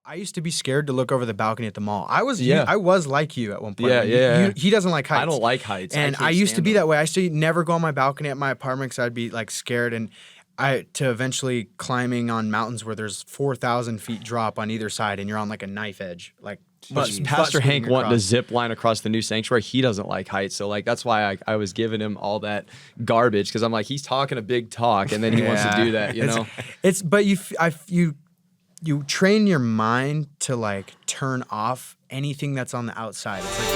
I used to be scared to look over the balcony at the mall. I was like you at one point. He doesn't like heights. I don't like heights. And I used to be that way. I used to never go on my balcony at my apartment because I'd be like scared. And to eventually climbing on mountains where there's 4,000 feet drop on either side and you're on like a knife edge. Like, but Pastor Hank wanting to zip line across the new sanctuary, he doesn't like heights. So like that's why I was giving him all that garbage because I'm like, he's talking a big talk and then he wants to do that, you know? But you train your mind to like turn off anything that's on the outside. It's like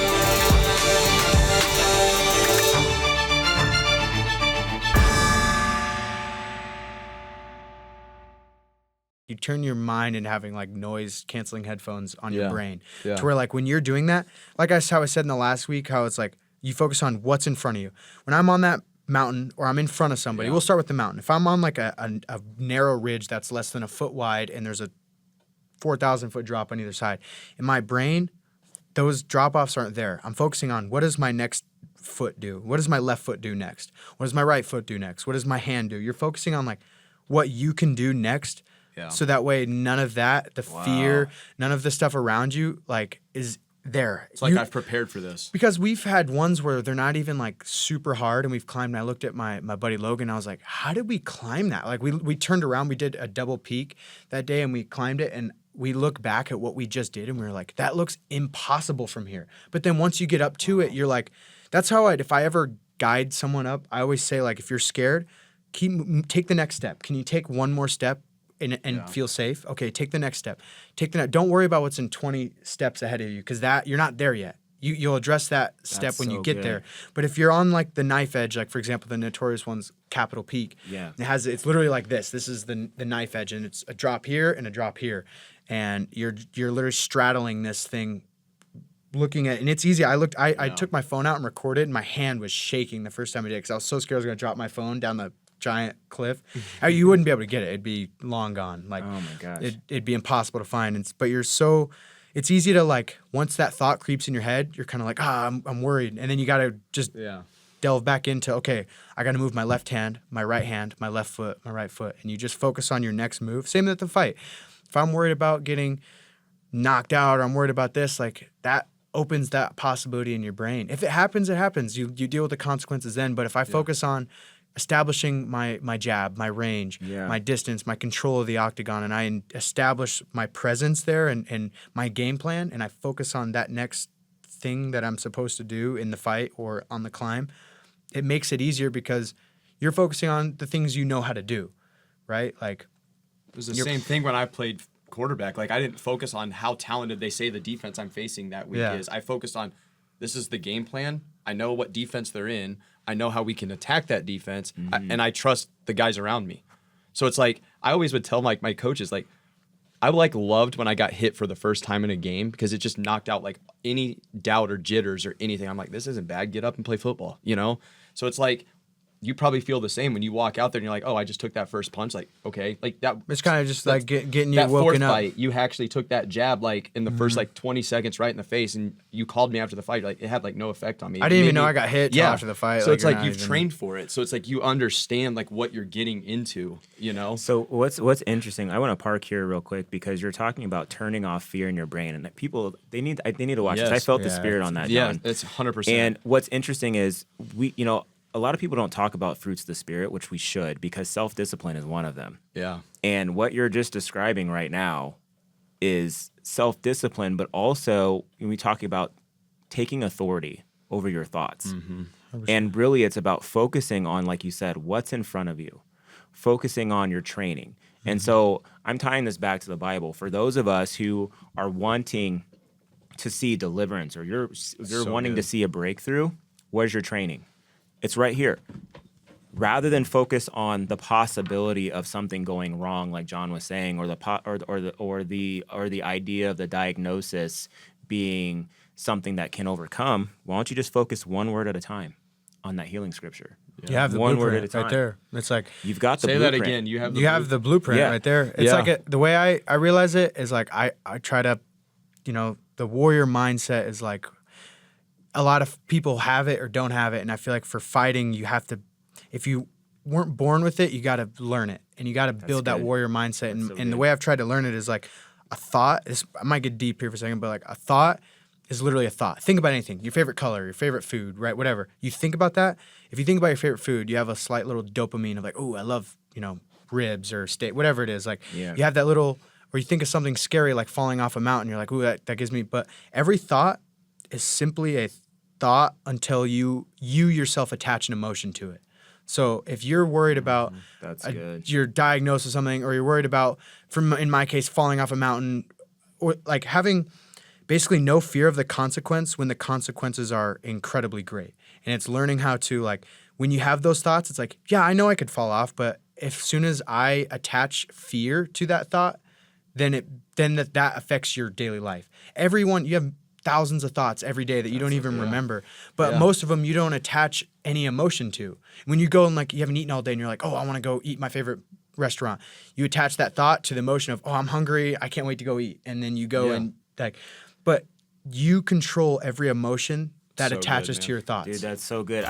you turn your mind into having like noise canceling headphones on your brain to where like when you're doing that, like how I said in the last week, how it's like you focus on what's in front of you. When I'm on that mountain or I'm in front of somebody, we'll start with the mountain. If I'm on like a narrow ridge that's less than a foot wide and there's a 4,000 foot drop on either side, in my brain, those drop offs aren't there. I'm focusing on what does my next foot do? What does my left foot do next? What does my right foot do next? What does my hand do? You're focusing on like what you can do next. Yeah. So that way, none of that, the fear, none of the stuff around you, like is there. It's like I've prepared for this. Because we've had ones where they're not even like super hard and we've climbed. And I looked at my buddy Logan and I was like, how did we climb that? Like we turned around, we did a double peak that day and we climbed it and we look back at what we just did and we were like, that looks impossible from here. But then once you get up to it, you're like, that's how if I ever guide someone up, I always say like, if you're scared, take the next step. Can you take one more step and feel safe? Okay, take the next step. Don't worry about what's in 20 steps ahead of you because that you're not there yet. You'll address that step when you get there. But if you're on like the knife edge, like for example, the notorious one's Capitol Peak, it's literally like this. This is the knife edge and it's a drop here and a drop here. And you're literally straddling this thing, looking at, and it's easy. I took my phone out and recorded, and my hand was shaking the first time I did because I was so scared I was going to drop my phone down the giant cliff. You wouldn't be able to get it; it'd be long gone. Like, oh my gosh, it'd be impossible to find. But it's easy to like once that thought creeps in your head, you're kind of like, I'm worried, and then you got to just delve back into okay, I got to move my left hand, my right hand, my left foot, my right foot, and you just focus on your next move. Same with the fight. If I'm worried about getting knocked out or I'm worried about this, like that opens that possibility in your brain. If it happens, it happens. You deal with the consequences then. But if I focus on establishing my jab, my range, my distance, my control of the octagon, and I establish my presence there and my game plan, and I focus on that next thing that I'm supposed to do in the fight or on the climb, it makes it easier because you're focusing on the things you know how to do, right? Like, it was the same thing when I played quarterback. Like I didn't focus on how talented they say the defense I'm facing that week is. I focused on this is the game plan. I know what defense they're in. I know how we can attack that defense, and I trust the guys around me. So it's like I always would tell my coaches like I like loved when I got hit for the first time in a game because it just knocked out like any doubt or jitters or anything. I'm like, this isn't bad. Get up and play football, you know? So it's like you probably feel the same when you walk out there and you're like, oh, I just took that first punch. Like, okay. Like that. It's kind of just like getting you that woken fourth up. Fight, you actually took that jab like in the first like 20 seconds right in the face and you called me after the fight. Like it had like no effect on me. I didn't even know I got hit till after the fight. So it's like you've trained for it. So it's like you understand like what you're getting into, you know? So what's interesting, I want to park here real quick because you're talking about turning off fear in your brain and that people, they need to watch this. I felt the spirit on that, John. Yeah, it's 100%. And what's interesting is a lot of people don't talk about fruits of the spirit, which we should, because self-discipline is one of them. Yeah. And what you're just describing right now is self-discipline, but also when we talk about taking authority over your thoughts. And really it's about focusing on, like you said, what's in front of you, focusing on your training. And so I'm tying this back to the Bible. For those of us who are wanting to see deliverance or you're wanting to see a breakthrough, where's your training? It's right here. Rather than focus on the possibility of something going wrong, like John was saying, or the idea of the diagnosis being something that can overcome, why don't you just focus one word at a time on that healing scripture? You have the one blueprint word at a time. right there. It's like you've got the say blueprint. that again. You have the blueprint right there. It's like the way I realize it is like I try to, the warrior mindset is like. A lot of people have it or don't have it, and I feel like for fighting, you have to. If you weren't born with it, you got to learn it, and you got to build that warrior mindset. And the way I've tried to learn it is like, a thought is, I might get deep here for a second, but like a thought is literally a thought. Think about anything, your favorite color, your favorite food, right? Whatever. You think about that. If you think about your favorite food, you have a slight little dopamine of like, oh, I love, ribs or steak, whatever it is. Like you have that little, or you think of something scary like falling off a mountain. You're like, ooh, that gives me, but every thought is simply a thought until you yourself attach an emotion to it. So if you're worried about your diagnosis of something, or you're worried about, in my case, falling off a mountain, or like having basically no fear of the consequence when the consequences are incredibly great. And it's learning how to, like, when you have those thoughts, it's like, yeah, I know I could fall off, but as soon as I attach fear to that thought, then that affects your daily life. You have thousands of thoughts every day that you don't even remember, but most of them you don't attach any emotion to. When you go and like you haven't eaten all day and you're like, oh, I want to go eat my favorite restaurant, you attach that thought to the emotion of, oh, I'm hungry, I can't wait to go eat, and then you go and like, but you control every emotion that attaches to your thoughts. Dude, that's so good.